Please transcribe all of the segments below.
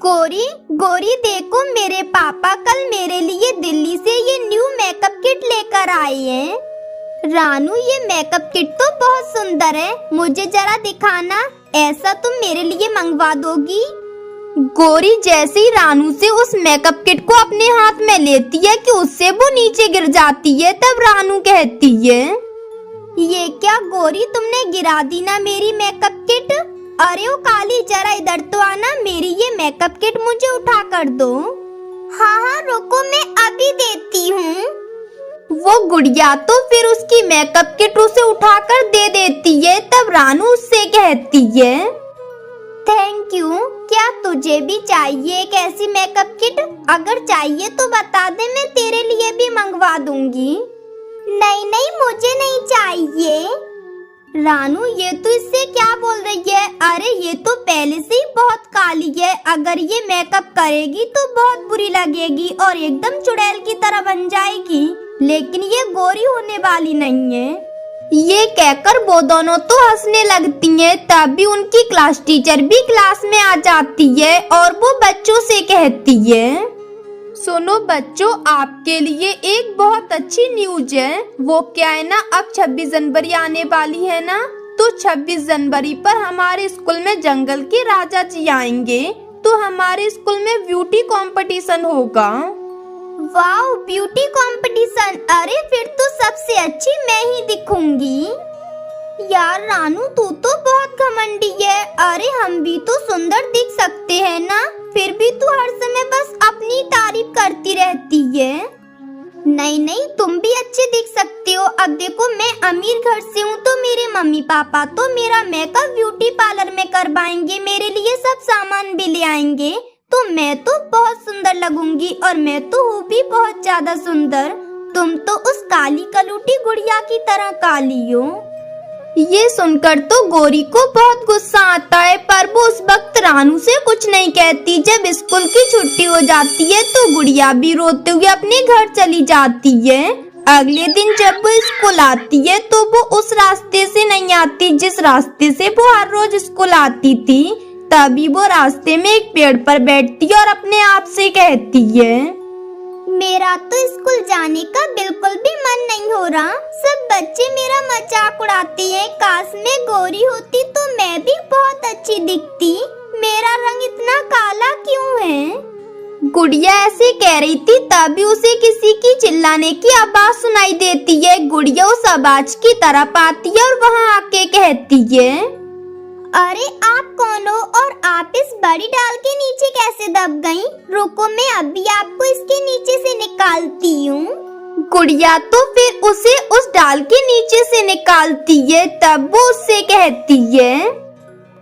गोरी गोरी देखो, मेरे पापा कल मेरे लिए दिल्ली से ये न्यू मेकअप किट लेकर आए हैं। रानू, ये मेकअप किट तो बहुत सुंदर है, मुझे जरा दिखाना। ऐसा तुम मेरे लिए मंगवा दोगी? गोरी जैसे ही रानू से उस मेकअप किट को अपने हाथ में लेती है कि उससे वो नीचे गिर जाती है, तब रानू कहती है, ये क्या गोरी, तुमने गिरा दी ना मेरी मेकअप किट। अरे ओ काली, जरा इधर तो आना, मेरी ये मेकअप किट मुझे उठा कर दो। हाँ हाँ रुको, मैं अभी देती हूँ। वो गुड़िया तो फिर उसकी मेकअप किट उसे उठाकर दे देती है। तब रानू उससे कहती है, थैंक यू। क्या तुझे भी चाहिए एक ऐसी मेकअप किट? अगर चाहिए तो बता दे, मैं तेरे लिए भी मंगवा दूंगी। नहीं नहीं, मुझे नहीं चाहिए। रानू, ये तो इससे क्या बोल रही है? अरे ये तो पहले से ही बहुत काली है, अगर ये मेकअप करेगी तो बहुत बुरी लगेगी और एकदम चुड़ैल की तरह बन जाएगी। लेकिन ये गोरी होने वाली नहीं है। ये कहकर वो दोनों तो हंसने लगती हैं। तभी उनकी क्लास टीचर भी क्लास में आ जाती है और वो बच्चों से कहती है, सुनो बच्चों, आपके लिए एक बहुत अच्छी न्यूज है। वो क्या है ना, अब 26 जनवरी आने वाली है ना, तो 26 जनवरी पर हमारे स्कूल में जंगल के राजा जी आएंगे, तो हमारे स्कूल में ब्यूटी कंपटीशन होगा। Wow, beauty competition! अरे फिर तो सबसे अच्छी मैं ही दिखूंगी। यार रानू, तू तो बहुत घमंडी है। अरे हम भी तो सुंदर दिख सकते हैं ना, फिर भी तू हर समय बस अपनी तारीफ करती रहती है। नहीं नहीं, तुम भी अच्छे दिख सकते हो। अब देखो, मैं अमीर घर से हूँ तो मेरे मम्मी पापा तो मेरा मेकअप ब्यूटी पार्लर में करवाएंगे, मेरे लिए सब सामान भी ले आएंगे, तो मैं तो बहुत सुंदर लगूंगी। और मैं तो हूँ भी बहुत ज्यादा सुंदर। तुम तो उस काली कलूटी गुड़िया की तरह काली हो। ये सुनकर तो गोरी को बहुत गुस्सा आता है, पर वो उस वक्त रानू से कुछ नहीं कहती। जब स्कूल की छुट्टी हो जाती है तो गुड़िया भी रोते हुए अपने घर चली जाती है। अगले दिन जब वो स्कूल आती है तो वो उस रास्ते से नहीं आती जिस रास्ते से वो हर रोज स्कूल आती थी। तभी वो रास्ते में एक पेड़ पर बैठती है और अपने आप से कहती है, मेरा तो स्कूल जाने का बिल्कुल भी मन नहीं हो रहा। सब बच्चे मेरा मजाक उड़ाते हैं। काश मैं गोरी होती तो मैं भी बहुत अच्छी दिखती। मेरा रंग इतना काला क्यों है? गुड़िया ऐसे कह रही थी, तभी उसे किसी की चिल्लाने की आवाज सुनाई देती है। गुड़िया उस आवाज की तरफ आती है और वहाँ आके कहती है, अरे आप कौन हो और आप इस बड़ी डाल के नीचे कैसे दब गईं? रुको, मैं अभी आपको इसके नीचे से निकालती हूँ। गुड़िया तो फिर उसे उस डाल के नीचे से निकालती है। तब वो उससे कहती है,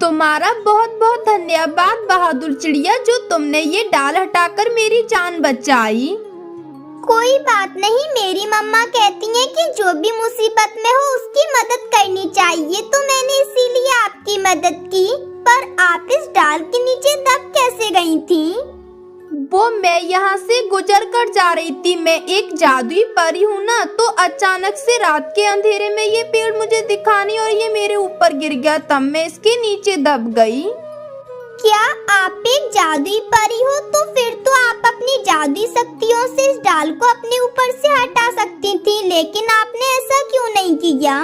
तुम्हारा बहुत बहुत धन्यवाद बहादुर चिड़िया, जो तुमने ये डाल हटाकर मेरी जान बचाई। कोई बात नहीं, मेरी मम्मा कहती हैं कि जो भी मुसीबत में हो उसकी मदद करनी चाहिए, तो मैंने इसीलिए आपकी मदद की। पर आप इस डाल के नीचे दब कैसे गई थी? वो मैं यहाँ से गुजर कर जा रही थी। मैं एक जादुई परी हूँ ना, तो अचानक से रात के अंधेरे में ये पेड़ मुझे दिखा नहीं और ये मेरे ऊपर गिर गया, तब मैं इसके नीचे दब गई। क्या आप एक जादुई परी हो? तो फिर तो आप अपनी जादुई शक्तियों से इस डाल को अपने ऊपर से हटा सकती थी, लेकिन आपने ऐसा क्यों नहीं किया?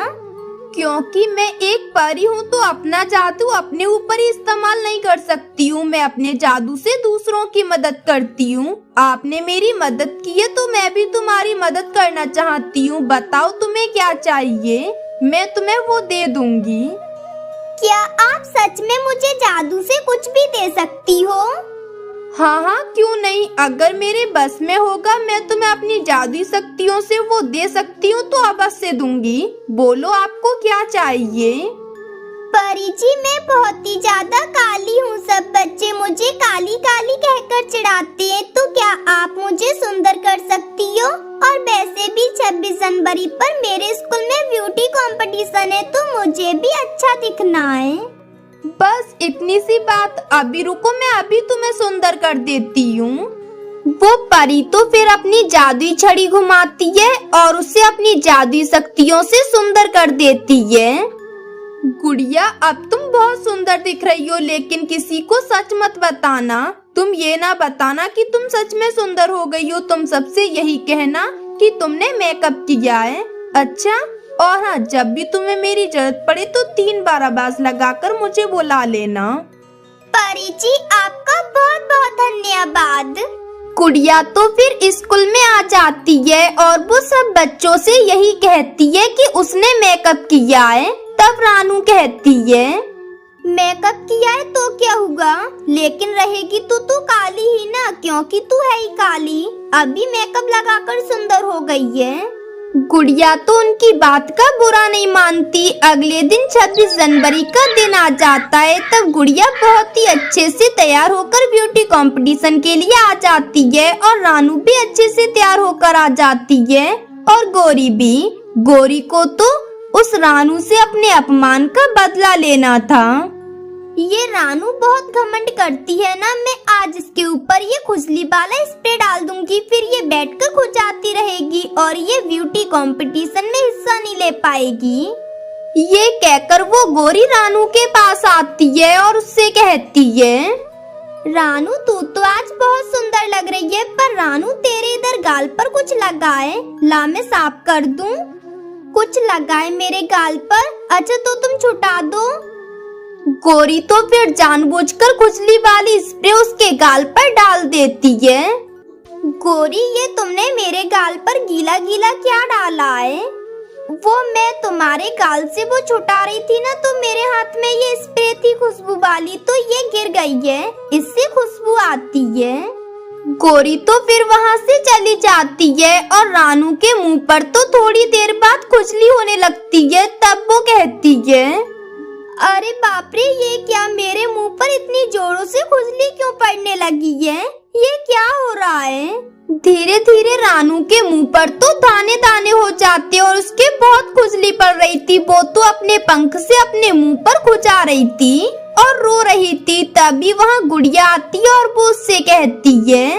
क्योंकि मैं एक परी हूँ तो अपना जादू अपने ऊपर ही इस्तेमाल नहीं कर सकती हूँ। मैं अपने जादू से दूसरों की मदद करती हूँ। आपने मेरी मदद की है तो मैं भी तुम्हारी मदद करना चाहती हूँ। बताओ तुम्हें क्या चाहिए, मैं तुम्हें वो दे दूंगी। क्या आप सच में मुझे जादू से कुछ भी दे सकती हो? हाँ हाँ, क्यों नहीं। अगर मेरे बस में होगा मैं तुम्हें अपनी जादुई शक्तियों से वो दे सकती हूँ, तो अवश्य दूंगी। बोलो आपको क्या चाहिए? परी जी, मैं बहुत ही ज्यादा काली हूँ। सब बच्चे मुझे काली काली कहकर चिढ़ाते हैं, तो क्या आप मुझे सुंदर कर सकती हो? और वैसे भी 26 जनवरी पर मेरे स्कूल में ब्यूटी कंपटीशन है, तो मुझे भी अच्छा दिखना है। बस इतनी सी बात। अभी रुको, मैं अभी तुम्हें सुंदर कर देती हूँ। वो परी तो फिर अपनी जादुई छड़ी घुमाती है और उसे अपनी जादुई शक्तियों से सुंदर कर देती है। गुड़िया, अब तुम बहुत सुंदर दिख रही हो, लेकिन किसी को सच मत बताना। तुम ये ना बताना कि तुम सच में सुंदर हो गई हो, तुम सबसे यही कहना कि तुमने मेकअप किया है। अच्छा, और हाँ, जब भी तुम्हें मेरी जरूरत पड़े तो 3 बार आवाज लगाकर मुझे बुला लेना। परी जी, आपका बहुत बहुत धन्यवाद। गुड़िया तो फिर स्कूल में आ जाती है और वो सब बच्चों से यही कहती है कि उसने मेकअप किया है। तब रानू कहती है, मेकअप किया है तो क्या हुआ, लेकिन रहेगी तो तू काली ही ना, क्योंकि तू है ही काली। अभी मेकअप लगाकर सुंदर हो गई है। गुड़िया तो उनकी बात का बुरा नहीं मानती। अगले दिन 26 जनवरी का दिन आ जाता है। तब गुड़िया बहुत ही अच्छे से तैयार होकर ब्यूटी कंपटीशन के लिए आ जाती है और रानू भी अच्छे से तैयार होकर आ जाती है और गौरी भी। गौरी को तो उस रानू से अपने अपमान का बदला लेना था। ये रानू बहुत घमंड करती है ना, मैं आज इसके ऊपर ये खुजली वाला स्प्रे डाल दूंगी, फिर ये बैठकर खुजाती रहेगी और ये ब्यूटी कंपटीशन में हिस्सा नहीं ले पाएगी। ये कहकर वो गौरी रानू के पास आती है और उससे कहती है, रानू तू तो आज बहुत सुंदर लग रही है, पर रानू तेरे इधर गाल पर कुछ लगा है, ला मैं साफ कर दूं। कुछ लगा है मेरे गाल पर? अच्छा तो तुम छुटा दो। गौरी तो फिर जानबूझकर खुजली वाली स्प्रे उसके गाल पर डाल देती है। गौरी, ये तुमने मेरे गाल पर गीला गीला क्या डाला है? वो मैं तुम्हारे गाल से वो छुटा रही थी ना, तो मेरे हाथ में ये स्प्रे थी खुशबू वाली, तो ये गिर गई है, इससे खुशबू आती है। गौरी तो फिर वहाँ से चली जाती है और रानू के मुंह पर तो थोड़ी देर बाद खुजली होने लगती है। तब वो कहती है, अरे बाप रे, ये क्या, मेरे मुंह पर इतनी जोरों से खुजली क्यों पड़ने लगी है? ये क्या हो रहा है? धीरे धीरे रानू के मुंह पर तो दाने दाने हो जाते और उसके बहुत खुजली पड़ रही थी। वो तो अपने पंख से अपने मुंह पर खुजा रही थी और रो रही थी। तभी वहाँ गुड़िया आती है और वो उससे कहती है,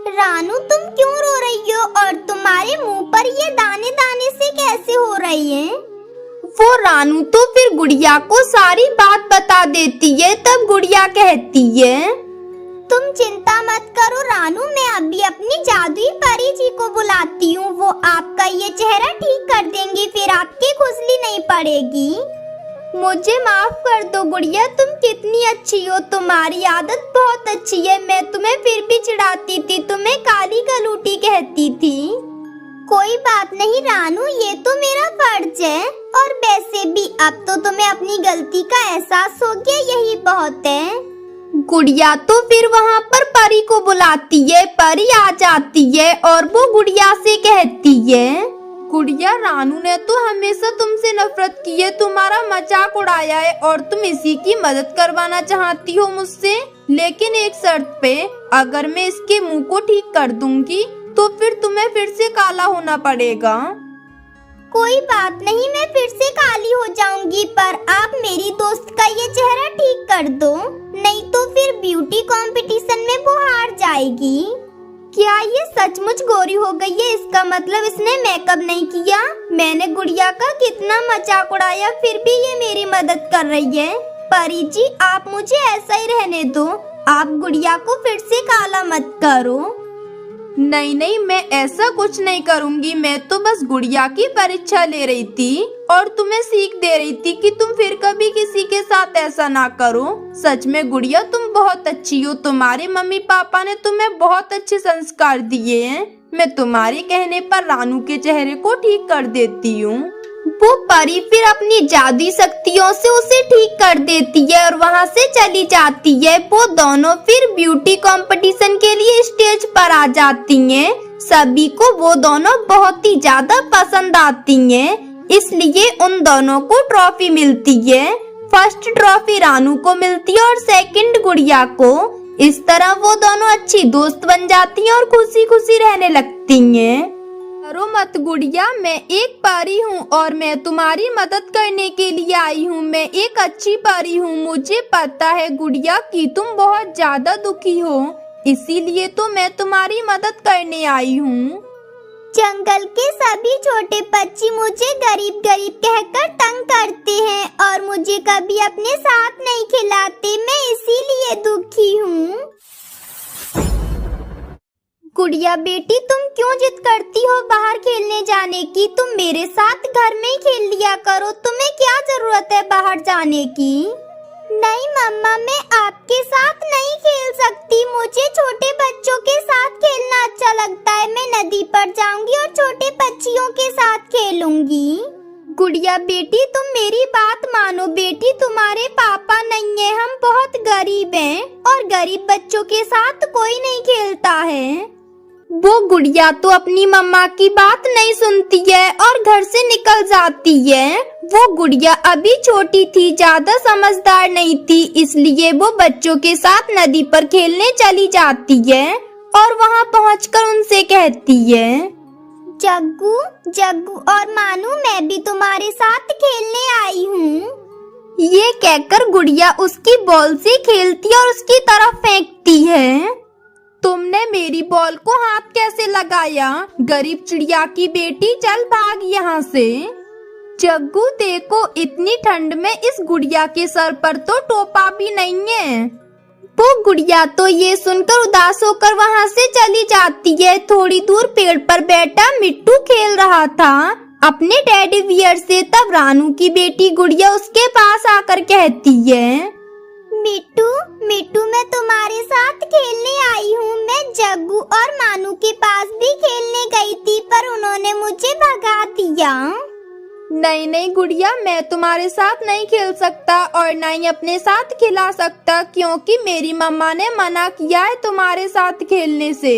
रानू तुम क्यों रो रही हो और तुम्हारे मुंह पर ये दाने दाने से कैसे हो रही है? वो रानू तो फिर गुड़िया को सारी बात बता देती है। तब गुड़िया कहती है, तुम चिंता मत करो रानू, मैं अभी अपनी जादुई परी जी को बुलाती हूँ, वो आपका ये चेहरा ठीक कर देंगी, फिर आपकी खुजली नहीं पड़ेगी। मुझे माफ कर दो गुड़िया, तुम कितनी अच्छी हो, तुम्हारी आदत बहुत अच्छी है। मैं तुम्हें फिर भी चिढ़ाती थी, तुम्हें काली गलूटी कहती थी। कोई बात नहीं रानू, ये तो मेरा फर्ज है, और वैसे भी अब तो तुम्हें अपनी गलती का एहसास हो गया, यही बहुत है। गुड़िया तो फिर वहाँ पर परी को बुलाती है। परी आ जाती है और वो गुड़िया से कहती है, गुड़िया, रानू ने तो हमेशा तुमसे नफरत की है, तुम्हारा मजाक उड़ाया है और तुम इसी की मदद करवाना चाहती हो मुझसे, लेकिन एक शर्त पे, अगर मैं इसके मुंह को ठीक कर दूंगी तो फिर तुम्हें फिर से काला होना पड़ेगा। कोई बात नहीं, मैं फिर से काली हो जाऊंगी, पर आप मेरी दोस्त का ये चेहरा ठीक कर दो, नहीं तो फिर ब्यूटी कंपटीशन में वो हार जाएगी। क्या ये सचमुच गोरी हो गई है? इसका मतलब इसने मेकअप नहीं किया। मैंने गुड़िया का कितना मजाक उड़ाया, फिर भी ये मेरी मदद कर रही है। परी जी, आप मुझे ऐसा ही रहने दो, आप गुड़िया को फिर से काला मत करो। नहीं नहीं, मैं ऐसा कुछ नहीं करूंगी, मैं तो बस गुड़िया की परीक्षा ले रही थी और तुम्हें सीख दे रही थी कि तुम फिर कभी किसी के साथ ऐसा ना करो। सच में गुड़िया, तुम बहुत अच्छी हो, तुम्हारे मम्मी पापा ने तुम्हें बहुत अच्छे संस्कार दिए हैं। मैं तुम्हारे कहने पर रानू के चेहरे को ठीक कर देती हूँ। वो परी फिर अपनी जादुई शक्तियों से उसे ठीक कर देती है और वहाँ से चली जाती है। वो दोनों फिर ब्यूटी कंपटीशन के लिए स्टेज पर आ जाती हैं। सभी को वो दोनों बहुत ही ज्यादा पसंद आती हैं, इसलिए उन दोनों को ट्रॉफी मिलती है। फर्स्ट ट्रॉफी रानू को मिलती है और सेकंड गुड़िया को। इस तरह वो दोनों अच्छी दोस्त बन जाती हैं और खुशी खुशी रहने लगती हैं। डरो मत गुड़िया, मैं एक परी हूँ और मैं तुम्हारी मदद करने के लिए आई हूँ। मैं एक अच्छी परी हूँ। मुझे पता है गुड़िया कि तुम बहुत ज्यादा दुखी हो, इसीलिए तो मैं तुम्हारी मदद करने आई हूँ। जंगल के सभी छोटे पक्षी मुझे गरीब गरीब कहकर तंग करते हैं और मुझे कभी अपने साथ नहीं खिलाते, मैं इसीलिए दुखी हूँ। गुड़िया बेटी, तुम क्यों जिद करती हो बाहर खेलने जाने की? तुम मेरे साथ घर में ही खेल लिया करो। तुम्हें क्या जरूरत है बाहर जाने की? नहीं मम्मा, मैं आपके साथ नहीं खेल सकती। मुझे छोटे बच्चों के साथ खेलना अच्छा लगता है। मैं नदी पर जाऊंगी और छोटे पक्षियों के साथ खेलूंगी। गुड़िया बेटी, तुम मेरी बात मानो। बेटी, तुम्हारे पापा नहीं है, हम बहुत गरीब हैं और गरीब बच्चों के साथ कोई नहीं खेलता है। वो गुड़िया तो अपनी मम्मा की बात नहीं सुनती है और घर से निकल जाती है। वो गुड़िया अभी छोटी थी, ज्यादा समझदार नहीं थी, इसलिए वो बच्चों के साथ नदी पर खेलने चली जाती है और वहाँ पहुँचकर उनसे कहती है, जग्गू जग्गू और मानू, मैं भी तुम्हारे साथ खेलने आई हूँ। ये कहकर गुड़िया उसकी बॉल से खेलती और उसकी तरफ फेंकती है। तुमने मेरी बॉल को हाथ कैसे लगाया? गरीब चिड़िया की बेटी, चल भाग यहाँ से। जग्गू देखो, इतनी ठंड में इस गुड़िया के सर पर तो टोपा भी नहीं है। वो गुड़िया तो ये सुनकर उदास होकर वहाँ से चली जाती है। थोड़ी दूर पेड़ पर बैठा मिट्टू खेल रहा था अपने टेडी बियर से। तब रानू की बेटी गुड़िया उसके पास आकर कहती है, मिट्टू मिट्टू, मैं तुम्हारे साथ खेलने आई हूँ। मैं जग्गू और मानू के पास भी खेलने गई थी, पर उन्होंने मुझे भगा दिया। नहीं नहीं गुड़िया, मैं तुम्हारे साथ नहीं खेल सकता और न ही अपने साथ खिला सकता, क्योंकि मेरी मम्मा ने मना किया है तुम्हारे साथ खेलने से।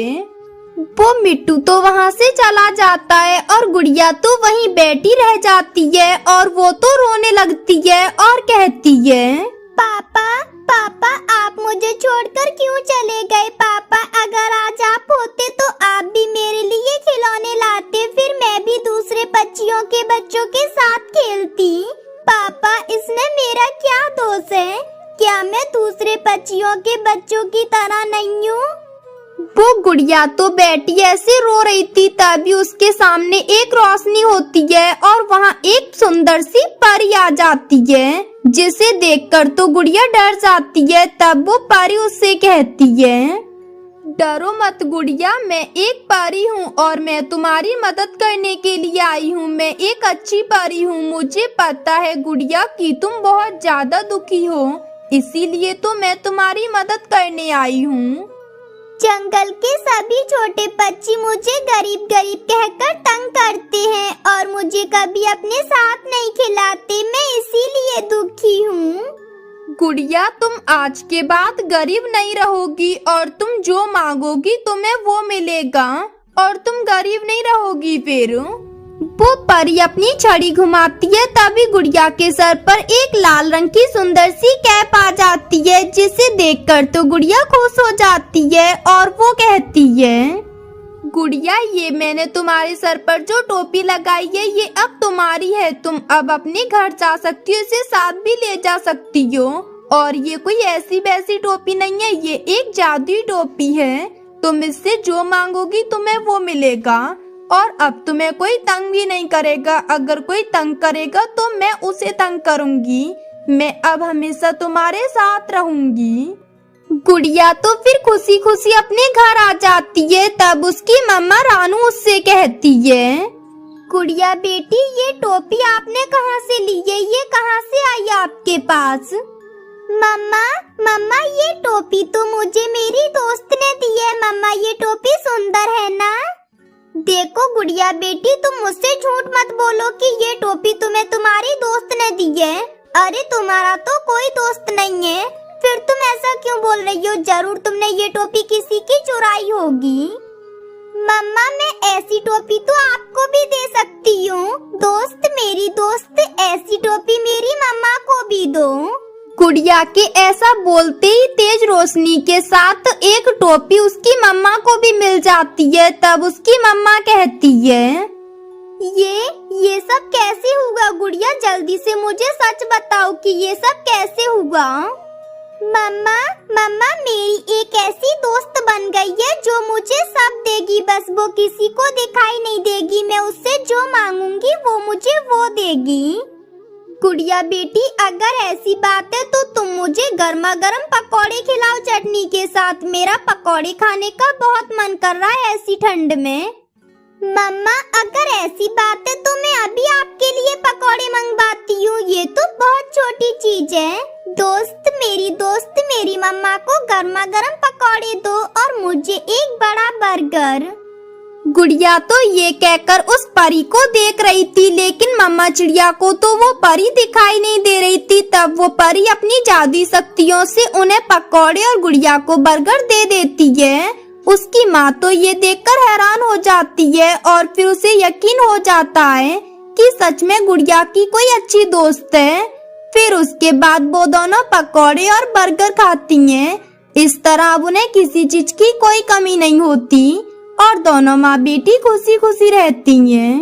वो मिट्टू तो वहाँ से चला जाता है और गुड़िया तो वहीं बैठी रह जाती है और वो तो रोने लगती है और कहती है, पापा पापा, आप मुझे छोड़कर क्यों चले गए? पापा, अगर आज आप होते तो आप भी मेरे लिए खिलौने लाते, फिर मैं भी दूसरे पक्षियों के बच्चों के साथ खेलती। पापा, इसमें मेरा क्या दोष है? क्या मैं दूसरे पक्षियों के बच्चों की तरह नहीं हूँ? वो गुड़िया तो बैठी ऐसे रो रही थी, तभी उसके सामने एक रोशनी होती है और वहाँ एक सुंदर सी परी आ जाती है, जिसे देखकर तो गुड़िया डर जाती है। तब वो परी उससे कहती है, डरो मत गुड़िया, मैं एक परी हूँ और मैं तुम्हारी मदद करने के लिए आई हूँ। मैं एक अच्छी परी हूँ। मुझे पता है गुड़िया कि तुम बहुत ज्यादा दुखी हो, इसीलिए तो मैं तुम्हारी मदद करने आई हूँ। जंगल के सभी छोटे पक्षी मुझे गरीब गरीब कहकर तंग करते हैं और मुझे कभी अपने साथ नहीं खिलाते। मैं इसीलिए दुखी हूँ। गुड़िया, तुम आज के बाद गरीब नहीं रहोगी और तुम जो मांगोगी तुम्हें वो मिलेगा और तुम गरीब नहीं रहोगी। फिर वो परी अपनी छड़ी घुमाती है, तभी गुड़िया के सर पर एक लाल रंग की सुंदर सी कैप आ जाती है, जिसे देखकर तो गुड़िया खुश हो जाती है और वो कहती है, गुड़िया, ये मैंने तुम्हारे सर पर जो टोपी लगाई है ये अब तुम्हारी है। तुम अब अपने घर जा सकती हो, इसे साथ भी ले जा सकती हो। और ये कोई ऐसी वैसी टोपी नहीं है, ये एक जादुई टोपी है। तुम इससे जो मांगोगी तुम्हें वो मिलेगा और अब तुम्हें कोई तंग भी नहीं करेगा। अगर कोई तंग करेगा तो मैं उसे तंग करूंगी। मैं अब हमेशा तुम्हारे साथ रहूंगी। गुड़िया तो फिर खुशी खुशी अपने घर आ जाती है। तब उसकी मम्मा रानू उससे कहती है, गुड़िया बेटी, ये टोपी आपने कहाँ से ली है? ये कहाँ से आई आपके पास? मम्मा मम्मा, ये टोपी तो मुझे मेरी दोस्त ने दी है। मम्मा, ये टोपी सुंदर है ना? देखो गुड़िया बेटी, तुम मुझसे झूठ मत बोलो कि ये टोपी तुम्हें तुम्हारी दोस्त ने दी है। अरे तुम्हारा तो कोई दोस्त नहीं है, फिर तुम ऐसा क्यों बोल रही हो? जरूर तुमने ये टोपी किसी की चुराई होगी। मम्मा, मैं ऐसी टोपी तो आपको भी दे सकती हूँ। दोस्त मेरी दोस्त, ऐसी टोपी मेरी मम्मा को भी दो। गुड़िया के ऐसा बोलते ही तेज रोशनी के साथ एक टोपी उसकी मम्मा को भी मिल जाती है। तब उसकी मम्मा कहती है, ये सब कैसे हुआ? गुड़िया, जल्दी से मुझे सच बताओ कि ये सब कैसे हुआ? मम्मा मम्मा, मेरी एक ऐसी दोस्त बन गई है जो मुझे सब देगी, बस वो किसी को दिखाई नहीं देगी। मैं उससे जो मांगूंगी वो मुझे वो देगी। गुड़िया बेटी, अगर ऐसी बात है तो तुम मुझे गर्मा गर्म पकौड़े खिलाओ चटनी के साथ। मेरा पकौड़े खाने का बहुत मन कर रहा है ऐसी ठंड में। मम्मा, अगर ऐसी बात है तो मैं अभी आपके लिए पकौड़े मंगवाती हूँ। ये तो बहुत छोटी चीज है। दोस्त मेरी मम्मा को गर्मा गर्म पकौड़े दो और मुझे एक बड़ा बर्गर। गुड़िया तो ये कहकर उस परी को देख रही थी, लेकिन मम्मा चिड़िया को तो वो परी दिखाई नहीं दे रही थी। तब वो परी अपनी जादुई शक्तियों से उन्हें पकौड़े और गुड़िया को बर्गर दे देती है। उसकी माँ तो ये देखकर हैरान हो जाती है और फिर उसे यकीन हो जाता है कि सच में गुड़िया की कोई अच्छी दोस्त है। फिर उसके बाद वो दोनों पकौड़े और बर्गर खाती हैं। इस तरह अब उन्हें किसी चीज की कोई कमी नहीं होती और दोनों माँ बेटी खुशी खुशी रहती हैं।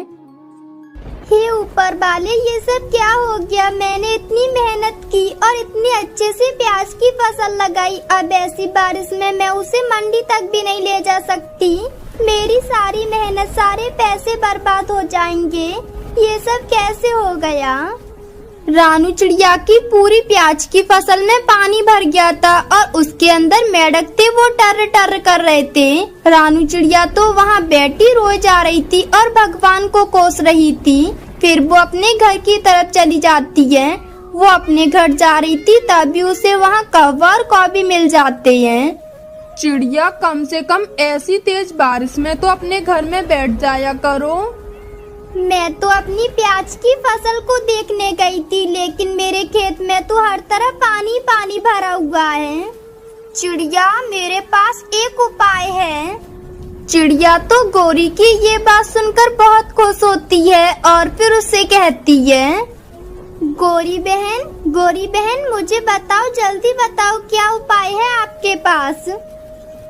हे ऊपर वाले, ये सब क्या हो गया? मैंने इतनी मेहनत की और इतने अच्छे से प्याज की फसल लगाई। अब ऐसी बारिश में मैं उसे मंडी तक भी नहीं ले जा सकती। मेरी सारी मेहनत, सारे पैसे बर्बाद हो जाएंगे। ये सब कैसे हो गया? रानू चिड़िया की पूरी प्याज की फसल में पानी भर गया था और उसके अंदर मेंढक थे, वो टर टर कर रहे थे। रानू चिड़िया तो वहाँ बैठी रोए जा रही थी और भगवान को कोस रही थी। फिर वो अपने घर की तरफ चली जाती है। वो अपने घर जा रही थी, तभी उसे वहाँ कौवा और कौवी मिल जाते हैं। चिड़िया, कम से कम ऐसी तेज बारिश में तो अपने घर में बैठ जाया करो। मैं तो अपनी प्याज की फसल को देखने गई थी, लेकिन मेरे खेत में तो हर तरफ पानी पानी भरा हुआ है। चिड़िया, मेरे पास एक उपाय है। चिड़िया तो गौरी की ये बात सुनकर बहुत खुश होती है और फिर उससे कहती है, गौरी बहन, मुझे बताओ, जल्दी बताओ, क्या उपाय है आपके पास?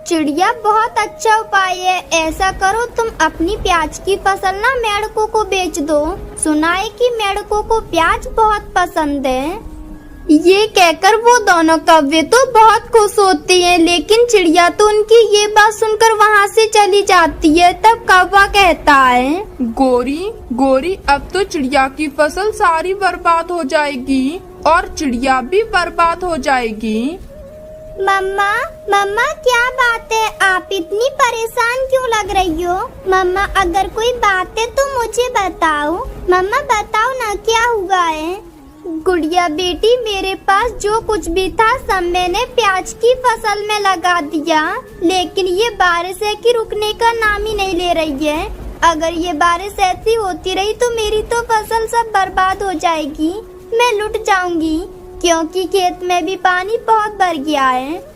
चिड़िया, बहुत अच्छा उपाय है। ऐसा करो, तुम अपनी प्याज की फसल ना मेंढकों को बेच दो। सुना है कि मेंढकों को प्याज बहुत पसंद है। ये कहकर वो दोनों कौवे तो बहुत खुश होती हैं, लेकिन चिड़िया तो उनकी ये बात सुनकर वहाँ से चली जाती है। तब कौवा कहता है, गोरी, अब तो चिड़िया की फसल सारी बर्बाद हो जाएगी और चिड़िया भी बर्बाद हो जाएगी। मम्मा, क्या बात है? आप इतनी परेशान क्यों लग रही हो? मम्मा, अगर कोई बात है तो मुझे बताओ। मम्मा, बताओ ना, क्या हुआ है? गुड़िया बेटी, मेरे पास जो कुछ भी था सब मैंने प्याज की फसल में लगा दिया, लेकिन ये बारिश है कि रुकने का नाम ही नहीं ले रही है। अगर ये बारिश ऐसी होती रही तो मेरी तो फसल सब बर्बाद हो जाएगी। मैं लुट जाऊंगी, क्योंकि खेत में भी पानी बहुत भर गया है।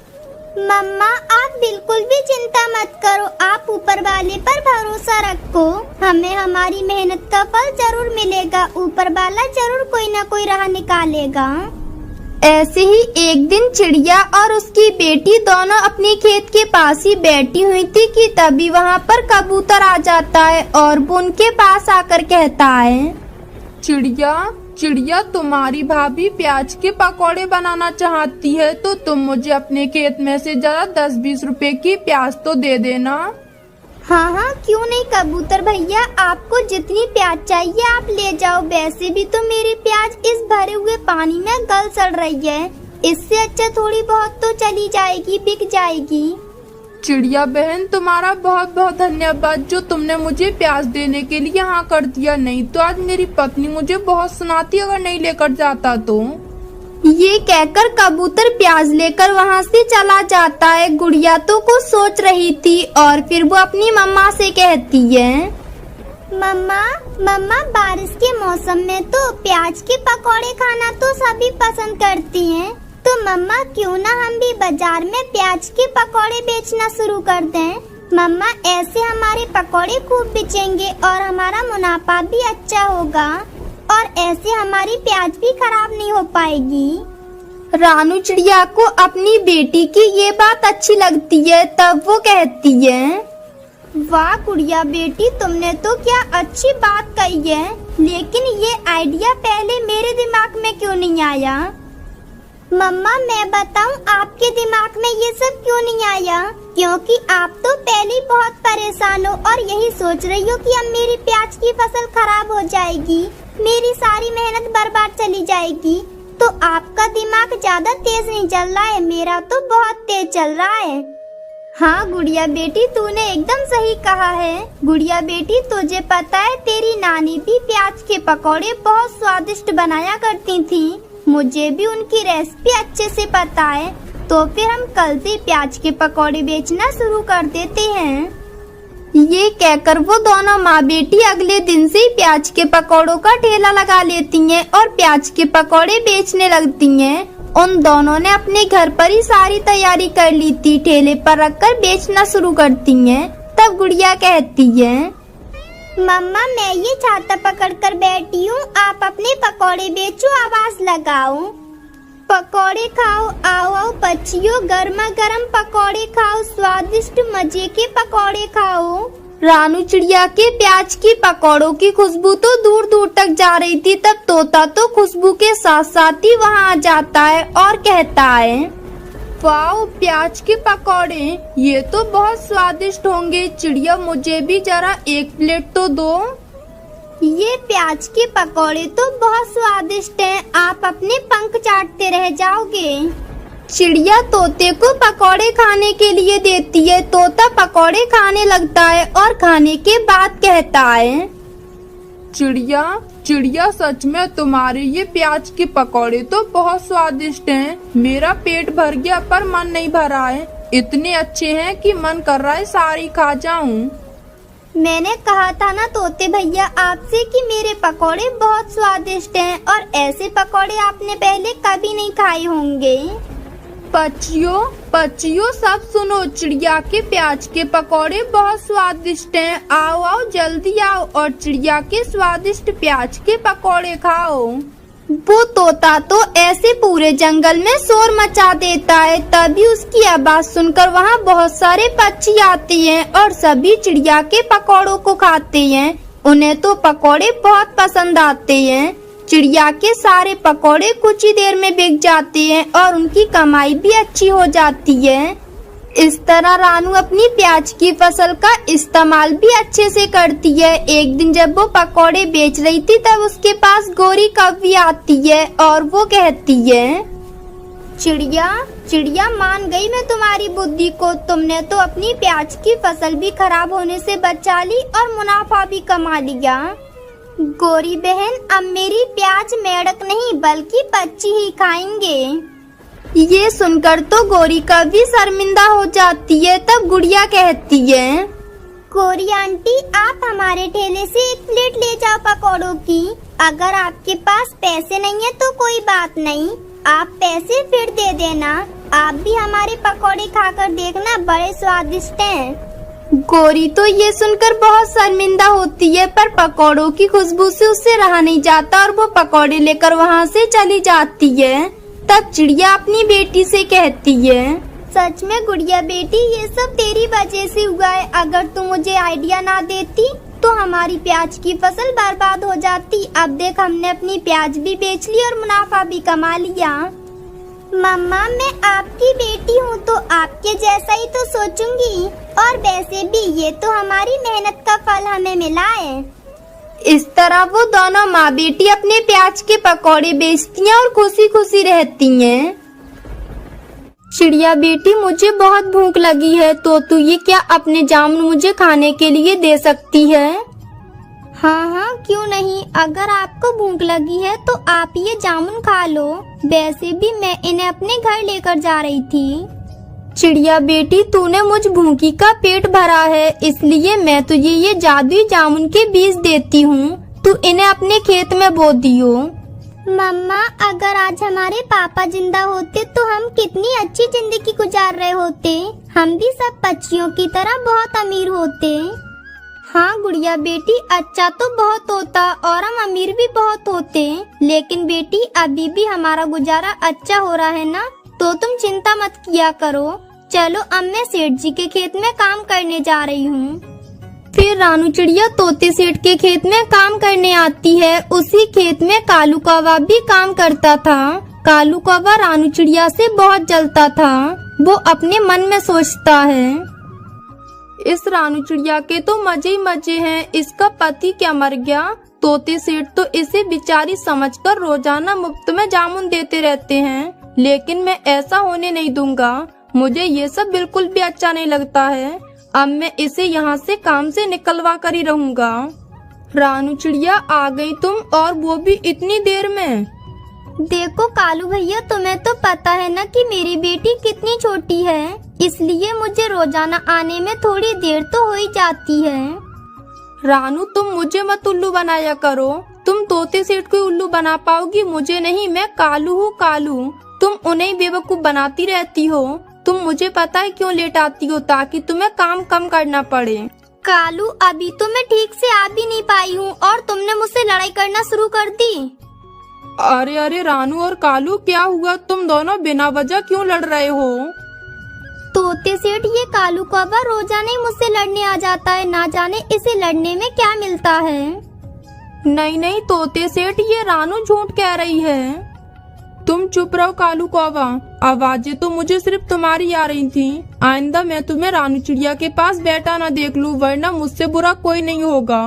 मम्मा, आप बिल्कुल भी चिंता मत करो। आप ऊपर वाले पर भरोसा रखो। हमें हमारी मेहनत का फल जरूर मिलेगा। ऊपर वाला जरूर कोई ना कोई राह निकालेगा। ऐसे ही एक दिन चिड़िया और उसकी बेटी दोनों अपने खेत के पास ही बैठी हुई थी कि तभी वहाँ पर कबूतर आ जाता है और वो उनके पास आकर कहता है, चिड़िया, तुम्हारी भाभी प्याज के पकौड़े बनाना चाहती है, तो तुम मुझे अपने खेत में से जरा 10-20 रुपए की प्याज तो दे देना। हाँ, क्यों नहीं कबूतर भैया, आपको जितनी प्याज चाहिए आप ले जाओ। वैसे भी तो मेरी प्याज इस भरे हुए पानी में गल सड़ रही है। इससे अच्छा थोड़ी बहुत तो चली जाएगी, बिक जाएगी। चिड़िया बहन, तुम्हारा बहुत बहुत धन्यवाद जो तुमने मुझे प्याज देने के लिए हाँ कर दिया। नहीं तो आज मेरी पत्नी मुझे बहुत सुनाती अगर नहीं लेकर जाता तो। ये कहकर कबूतर प्याज लेकर वहाँ से चला जाता है। गुड़िया तो कुछ सोच रही थी और फिर वो अपनी मम्मा से कहती है, मम्मा, बारिश के मौसम में तो प्याज के पकौड़े खाना तो सभी पसंद करती हैं। तो मम्मा, क्यों ना हम भी बाजार में प्याज के पकौड़े बेचना शुरू कर दें। मम्मा, ऐसे हमारे पकौड़े खूब बिकेंगे और हमारा मुनाफा भी अच्छा होगा और ऐसे हमारी प्याज भी खराब नहीं हो पाएगी। रानू चिड़िया को अपनी बेटी की ये बात अच्छी लगती है। तब वो कहती है, वाह गुड़िया बेटी, तुमने तो क्या अच्छी बात कही है, लेकिन ये आइडिया पहले मेरे दिमाग में क्यों नहीं आया। मम्मा, मैं बताऊं, आपके आपके दिमाग में ये सब क्यों नहीं आया? क्योंकि आप तो पहले ही बहुत परेशान हो और यही सोच रही हो कि अब मेरी प्याज की फसल खराब हो जाएगी, मेरी सारी मेहनत बर्बाद चली जाएगी। तो आपका दिमाग ज्यादा तेज नहीं चल रहा है, मेरा तो बहुत तेज चल रहा है। हाँ गुड़िया बेटी, तूने एकदम सही कहा है। गुड़िया बेटी, तुझे पता है तेरी नानी भी प्याज के पकौड़े बहुत स्वादिष्ट बनाया करती थी। मुझे भी उनकी रेसिपी अच्छे से पता है। तो फिर हम कल से प्याज के पकौड़े बेचना शुरू कर देते हैं। ये कहकर वो दोनों माँ बेटी अगले दिन से ही प्याज के पकौड़ों का ठेला लगा लेती हैं और प्याज के पकौड़े बेचने लगती हैं। उन दोनों ने अपने घर पर ही सारी तैयारी कर ली थी, ठेले पर रखकर बेचना शुरू करती हैं। तब गुड़िया कहती है, मम्मा मैं ये छाता पकड़कर बैठी हूँ, आप अपने पकौड़े बेचो, आवाज लगाओ। पकौड़े खाओ, आओ आओ बच्चियों, गर्मा गर्म पकौड़े खाओ, स्वादिष्ट मजे के पकौड़े खाओ। रानू चिड़िया के प्याज की पकौड़ों की खुशबू तो दूर दूर तक जा रही थी। तब तोता तो खुशबू के साथ साथ ही वहाँ आ जाता है और कहता है, वाओ प्याज के पकौड़े, ये तो बहुत स्वादिष्ट होंगे। चिड़िया मुझे भी जरा एक प्लेट तो दो। ये प्याज के पकौड़े तो बहुत स्वादिष्ट हैं, आप अपने पंख चाटते रह जाओगे। चिड़िया तोते को पकौड़े खाने के लिए देती है। तोता पकौड़े खाने लगता है और खाने के बाद कहता है, चिड़िया चिड़िया सच में तुम्हारे ये प्याज के पकौड़े तो बहुत स्वादिष्ट हैं। मेरा पेट भर गया पर मन नहीं भरा है। इतने अच्छे हैं कि मन कर रहा है सारी खा जाऊं। मैंने कहा था ना तोते भैया आपसे कि मेरे पकौड़े बहुत स्वादिष्ट हैं और ऐसे पकौड़े आपने पहले कभी नहीं खाए होंगे। पक्षियों सब सुनो, चिड़िया के प्याज के पकौड़े बहुत स्वादिष्ट हैं। आओ आओ जल्दी आओ और चिड़िया के स्वादिष्ट प्याज के पकौड़े खाओ। वो तोता तो ऐसे पूरे जंगल में शोर मचा देता है। तभी उसकी आवाज सुनकर वहाँ बहुत सारे पक्षी आते हैं और सभी चिड़िया के पकौड़ों को खाते हैं। उन्हें तो पकौड़े बहुत पसंद आते हैं। चिड़िया के सारे पकौड़े कुछ ही देर में बिक जाते हैं और उनकी कमाई भी अच्छी हो जाती है। इस तरह रानू अपनी प्याज की फसल का इस्तेमाल भी अच्छे से करती है। एक दिन जब वो पकौड़े बेच रही थी तब उसके पास गोरी कौवी आती है और वो कहती है, चिड़िया मान गई मैं तुम्हारी बुद्धि को। तुमने तो अपनी प्याज की फसल भी खराब होने से बचा ली और मुनाफा भी कमा लिया। गोरी बहन, अब मेरी प्याज मेढक नहीं बल्कि पक्षी ही खाएंगे। ये सुनकर तो गोरी कौवी शर्मिंदा हो जाती है। तब गुड़िया कहती है, गोरी आंटी आप हमारे ठेले से एक प्लेट ले जाओ पकौड़ों की। अगर आपके पास पैसे नहीं है तो कोई बात नहीं, आप पैसे फिर दे देना। आप भी हमारे पकौड़े खाकर देखना, बड़े स्वादिष्ट हैं। गोरी तो ये सुनकर बहुत शर्मिंदा होती है पर पकौड़ों की खुशबू से उससे रहा नहीं जाता और वो पकौड़े लेकर वहाँ से चली जाती है। तब चिड़िया अपनी बेटी से कहती है, सच में गुड़िया बेटी ये सब तेरी वजह से हुआ है। अगर तू मुझे आइडिया ना देती तो हमारी प्याज की फसल बर्बाद हो जाती। अब देख हमने अपनी प्याज भी बेच ली और मुनाफा भी कमा लिया। मम्मा मैं आपकी बेटी हूँ तो आपके जैसा ही तो सोचूंगी, और वैसे भी ये तो हमारी मेहनत का फल हमें मिला है। इस तरह वो दोनों माँ बेटी अपने प्याज के पकौड़े बेचती हैं और खुशी खुशी रहती हैं। चिड़िया बेटी मुझे बहुत भूख लगी है, तो तू ये क्या अपने जामुन मुझे खाने के लिए दे सकती है? हाँ क्यों नहीं, अगर आपको भूख लगी है तो आप ये जामुन खा लो। वैसे भी मैं इन्हें अपने घर लेकर जा रही थी। चिड़िया बेटी तूने मुझ भूखी का पेट भरा है, इसलिए मैं तुझे ये जादुई जामुन के बीज देती हूँ। तू इन्हें अपने खेत में बो दियो। मम्मा अगर आज हमारे पापा जिंदा होते तो हम कितनी अच्छी जिंदगी गुजार रहे होते। हम भी सब पक्षियों की तरह बहुत अमीर होते। हाँ गुड़िया बेटी, अच्छा तो बहुत होता और हम अमीर भी बहुत होते। लेकिन बेटी अभी भी हमारा गुजारा अच्छा हो रहा है ना, तो तुम चिंता मत किया करो। चलो अब मैं सेठ जी के खेत में काम करने जा रही हूँ। फिर रानू चिड़िया तोते सेठ के खेत में काम करने आती है। उसी खेत में कालू कौवा भी काम करता था। कालू कौवा रानू चिड़िया से बहुत जलता था। वो अपने मन में सोचता है, इस रानू चिड़िया के तो मजे ही मजे हैं। इसका पति क्या मर गया? तोते सेठ तो इसे बेचारी समझकर रोजाना मुफ्त में जामुन देते रहते हैं, लेकिन मैं ऐसा होने नहीं दूंगा। मुझे ये सब बिल्कुल भी अच्छा नहीं लगता है। अब मैं इसे यहाँ से काम से निकलवा कर ही रहूंगा। रानू चिड़िया आ गई तुम, और वो भी इतनी देर में। देखो कालू भैया, तुम्हें तो पता है ना कि मेरी बेटी कितनी छोटी है, इसलिए मुझे रोजाना आने में थोड़ी देर तो हो ही जाती है। रानू तुम मुझे मत उल्लू बनाया करो। तुम तोते सेठ को उल्लू बना पाओगी, मुझे नहीं। मैं कालू हूँ कालू। तुम उन्हें बेवकूफ बनाती रहती हो। तुम मुझे पता है क्यों लेट आती हो, ताकि तुम्हें काम कम करना पड़े। कालू अभी तो मैं ठीक से आ भी नहीं पाई हूँ और तुमने मुझसे लड़ाई करना शुरू कर दी। अरे अरे रानू और कालू, क्या हुआ? तुम दोनों बिना वजह क्यों लड़ रहे हो? तोते सेठ, ये कालू कौवा रोजाना ही मुझसे लड़ने आ जाता है। ना जाने इसे लड़ने में क्या मिलता है। नहीं नहीं तोते सेठ, ये रानू झूठ कह रही है। तुम चुप रहो कालू कौवा। आवाजें तो मुझे सिर्फ तुम्हारी आ रही थी। आइंदा मैं तुम्हें रानू चिड़िया के पास बैठा ना देख लूं, वरना मुझसे बुरा कोई नहीं होगा।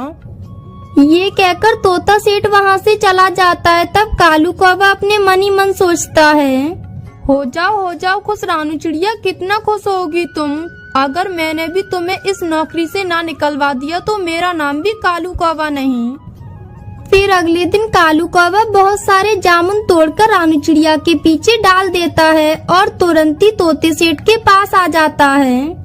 ये कहकर तोता सेठ वहाँ से चला जाता है। तब कालू कौवा अपने मन ही मन सोचता है, हो जाओ खुश रानू चिड़िया, कितना खुश होगी तुम। अगर मैंने भी तुम्हें इस नौकरी से ना निकलवा दिया तो मेरा नाम भी कालू कौवा नहीं। फिर अगले दिन कालू कौवा बहुत सारे जामुन तोड़कर रानू चिड़िया के पीछे डाल देता है और तुरंत ही तोते सेठ के पास आ जाता है।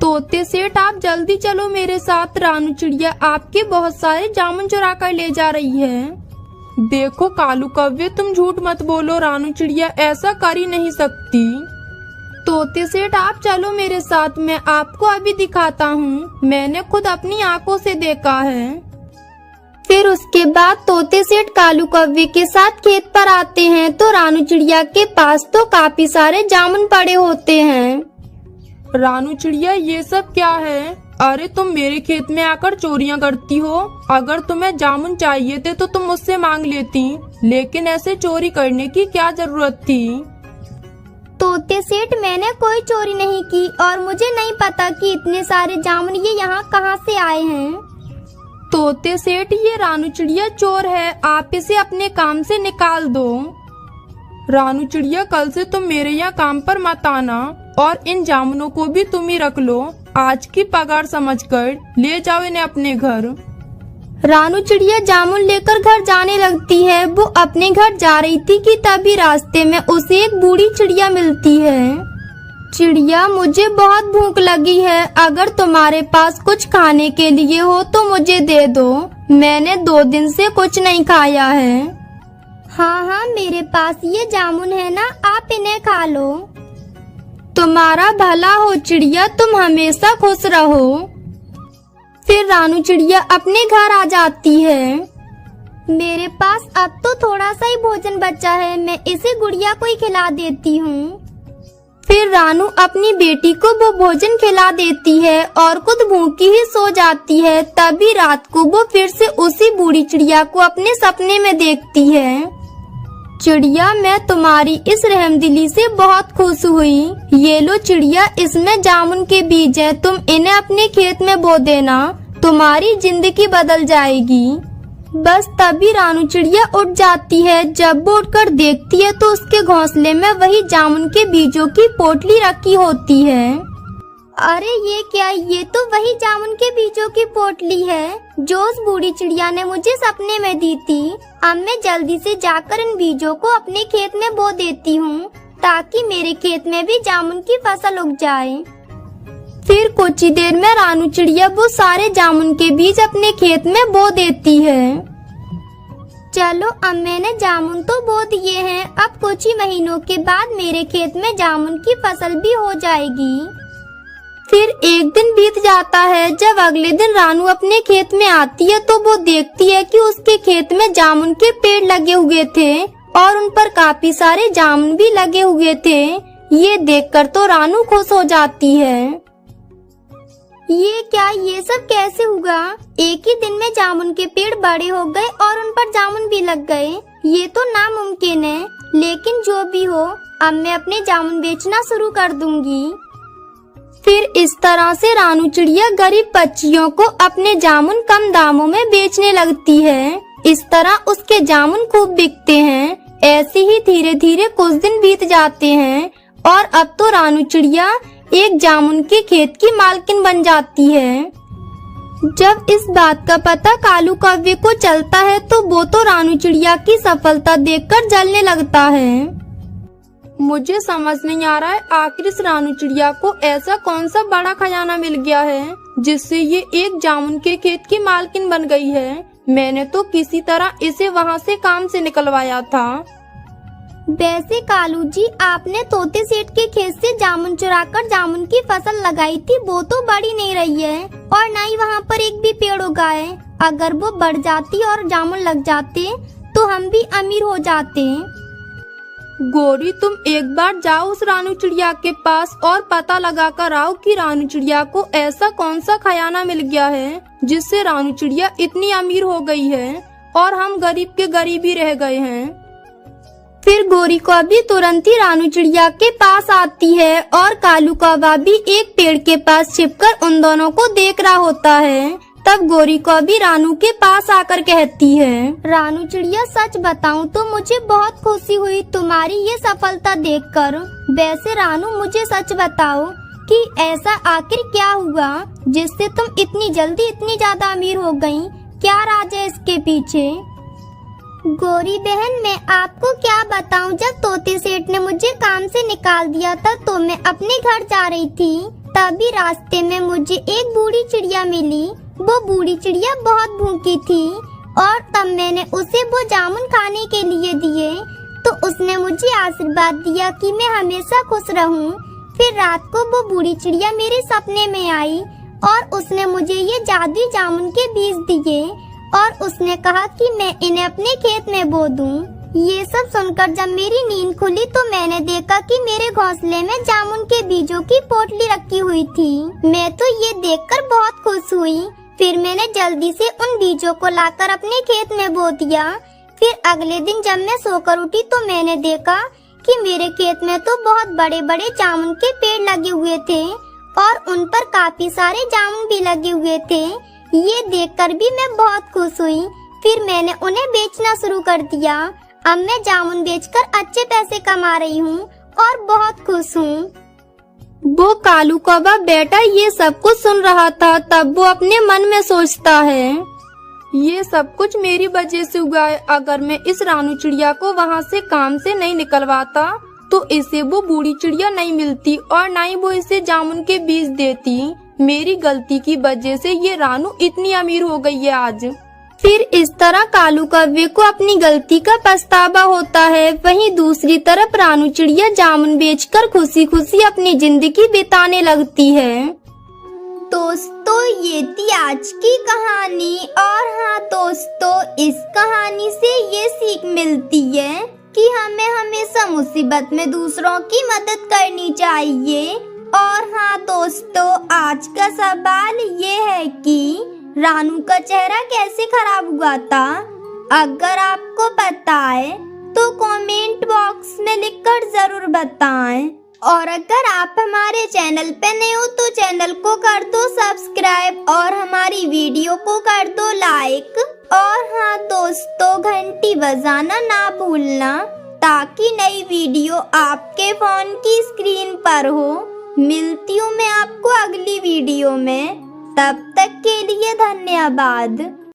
तोते सेठ, आप जल्दी चलो मेरे साथ। रानू चिड़िया आपके बहुत सारे जामुन चुरा कर ले जा रही है। देखो कालू कौवे, तुम झूठ मत बोलो। रानू चिड़िया ऐसा कर ही नहीं सकती। तोते सेठ, आप चलो मेरे साथ, मैं आपको अभी दिखाता हूँ। मैंने खुद अपनी आंखों से देखा है। फिर उसके बाद तोते सेठ कालू कौवे के साथ खेत पर आते हैं तो रानू चिड़िया के पास तो काफी सारे जामुन पड़े होते हैं। रानू चिड़िया, ये सब क्या है? अरे तुम मेरे खेत में आकर चोरियां करती हो। अगर तुम्हें जामुन चाहिए थे तो तुम मुझसे मांग लेती, लेकिन ऐसे चोरी करने की क्या जरूरत थी? तोते सेठ, मैंने कोई चोरी नहीं की और मुझे नहीं पता कि इतने सारे जामुन ये यहाँ कहाँ से आए हैं। तोते सेठ, ये रानू चिड़िया चोर है, आप इसे अपने काम से निकाल दो। रानू चिड़िया, कल से तुम मेरे यहाँ काम पर मत आना और इन जामुनों को भी तुम ही रख लो। आज की पगार समझकर ले जाओ इन्हें अपने घर। रानू चिड़िया जामुन लेकर घर जाने लगती है। वो अपने घर जा रही थी कि तभी रास्ते में उसे एक बूढ़ी चिड़िया मिलती है। चिड़िया, मुझे बहुत भूख लगी है। अगर तुम्हारे पास कुछ खाने के लिए हो तो मुझे दे दो। मैंने 2 दिन से कुछ नहीं खाया है। हाँ, मेरे पास ये जामुन है ना, आप इन्हें खा लो। तुम्हारा भला हो चिड़िया, तुम हमेशा खुश रहो। फिर रानू चिड़िया अपने घर आ जाती है। मेरे पास अब तो थोड़ा सा ही भोजन बचा है, मैं इसे गुड़िया को ही खिला देती हूँ। फिर रानू अपनी बेटी को वो भोजन खिला देती है और खुद भूखी ही सो जाती है। तभी रात को वो फिर से उसी बूढ़ी चिड़िया को अपने सपने में देखती है। चिड़िया, मैं तुम्हारी इस रहमदिली से बहुत खुश हुई। ये लो चिड़िया, इसमें जामुन के बीज है, तुम इन्हें अपने खेत में बो देना, तुम्हारी जिंदगी बदल जाएगी। बस तभी रानू चिड़िया उठ जाती है। जब वो उठकर देखती है तो उसके घोंसले में वही जामुन के बीजों की पोटली रखी होती है। अरे ये क्या, ये तो वही जामुन के बीजों की पोटली है जो उस बूढ़ी चिड़िया ने मुझे सपने में दी थी। अब मैं जल्दी से जाकर इन बीजों को अपने खेत में बो देती हूँ ताकि मेरे खेत में भी जामुन की फसल उग जाए। फिर कुछ ही देर में रानू चिड़िया वो सारे जामुन के बीज अपने खेत में बो देती है। चलो, अब मैंने जामुन तो बो दिए हैं, अब कुछ ही महीनों के बाद मेरे खेत में जामुन की फसल भी हो जाएगी। फिर एक दिन बीत जाता है। जब अगले दिन रानू अपने खेत में आती है तो वो देखती है कि उसके खेत में जामुन के पेड़ लगे हुए थे और उन पर काफी सारे जामुन भी लगे हुए थे। ये देखकर तो रानू खुश हो जाती है। ये क्या, ये सब कैसे हुआ? एक ही दिन में जामुन के पेड़ बड़े हो गए और उन पर जामुन भी लग गए। ये तो नामुमकिन है। लेकिन जो भी हो, अब मैं अपने जामुन बेचना शुरू कर दूंगी। फिर इस तरह से रानू चिड़िया गरीब बच्चियों को अपने जामुन कम दामों में बेचने लगती है। इस तरह उसके जामुन खूब बिकते हैं। ऐसे ही धीरे धीरे कुछ दिन बीत जाते हैं और अब तो रानू चिड़िया एक जामुन के खेत की मालकिन बन जाती है। जब इस बात का पता कालू कौवे को चलता है तो वो तो रानू चिड़िया की सफलता देखकर जलने लगता है। मुझे समझ नहीं आ रहा है आखिर इस रानू चिड़िया को ऐसा कौन सा बड़ा खजाना मिल गया है जिससे ये एक जामुन के खेत की मालकिन बन गई है। मैंने तो किसी तरह इसे वहाँ से काम से निकलवाया था। वैसे कालू जी, आपने तोते सेठ के खेत से जामुन चुराकर जामुन की फसल लगाई थी, वो तो बड़ी नहीं रही है और न ही वहाँ पर एक भी पेड़ उगा है। अगर वो बढ़ जाती और जामुन लग जाते तो हम भी अमीर हो जाते। गोरी, तुम एक बार जाओ उस रानू चिड़िया के पास और पता लगा कर आओ कि रानू चिड़िया को ऐसा कौन सा खजाना मिल गया है जिससे रानू चिड़िया इतनी अमीर हो गई है और हम गरीब के गरीब ही रह गए हैं। फिर गोरी कौवा तुरंत ही रानू चिड़िया के पास आती है और कालू कौवा भी एक पेड़ के पास छिपकर उन दोनों को देख रहा होता है। तब गोरी कौवा रानू के पास आकर कहती है, रानू चिड़िया, सच बताऊं तो मुझे बहुत खुशी हुई तुम्हारी ये सफलता देखकर। वैसे रानू, मुझे सच बताओ कि ऐसा आखिर क्या हुआ जिससे तुम इतनी जल्दी इतनी ज्यादा अमीर हो गई? क्या राज है इसके पीछे? गोरी बहन, मैं आपको क्या बताऊं, जब तोते सेठ ने मुझे काम से निकाल दिया था तो मैं अपने घर जा रही थी। तभी रास्ते में मुझे एक बूढ़ी चिड़िया मिली। वो बूढ़ी चिड़िया बहुत भूखी थी और तब मैंने उसे वो जामुन खाने के लिए दिए तो उसने मुझे आशीर्वाद दिया कि मैं हमेशा खुश रहूं। फिर रात को वो बूढ़ी चिड़िया मेरे सपने में आई और उसने मुझे ये जादुई जामुन के बीज दिए और उसने कहा कि मैं इन्हें अपने खेत में बो दूं। ये सब सुनकर जब मेरी नींद खुली तो मैंने देखा कि मेरे घोंसले में जामुन के बीजों की पोटली रखी हुई थी। मैं तो ये देखकर बहुत खुश हुई। फिर मैंने जल्दी से उन बीजों को लाकर अपने खेत में बो दिया। फिर अगले दिन जब मैं सोकर उठी तो मैंने देखा कि मेरे खेत में तो बहुत बड़े बड़े जामुन के पेड़ लगे हुए थे और उन पर काफी सारे जामुन भी लगे हुए थे। ये देखकर भी मैं बहुत खुश हुई। फिर मैंने उन्हें बेचना शुरू कर दिया। अब मैं जामुन बेचकर अच्छे पैसे कमा रही हूँ और बहुत खुश हूँ। वो कालू कौवा बेटा ये सब कुछ सुन रहा था। तब वो अपने मन में सोचता है, ये सब कुछ मेरी वजह से हुआ है। अगर मैं इस रानू चिड़िया को वहाँ से काम से नहीं निकलवाता तो इसे वो बूढ़ी चिड़िया नहीं मिलती और न ही वो इसे जामुन के बीज देती। मेरी गलती की वजह से ये रानू इतनी अमीर हो गई है आज। फिर इस तरह कालू कौवे को अपनी गलती का पछतावा होता है। वहीं दूसरी तरफ रानू चिड़िया जामुन बेचकर खुशी खुशी अपनी जिंदगी बिताने लगती है। दोस्तों, ये थी आज की कहानी और हाँ दोस्तों, इस कहानी से ये सीख मिलती है कि हमें हमेशा मुसीबत में दूसरों की मदद करनी चाहिए। और हाँ दोस्तों, आज का सवाल ये है कि रानू का चेहरा कैसे खराब हुआ था? अगर आपको पता है तो कमेंट बॉक्स में लिखकर जरूर बताएं। और अगर आप हमारे चैनल पे नए हो तो चैनल को कर दो सब्सक्राइब और हमारी वीडियो को कर दो लाइक। और हाँ दोस्तों, घंटी बजाना ना भूलना ताकि नई वीडियो आपके फोन की स्क्रीन पर हो। मिलती हूँ मैं आपको अगली वीडियो में। तब तक के लिए धन्यवाद।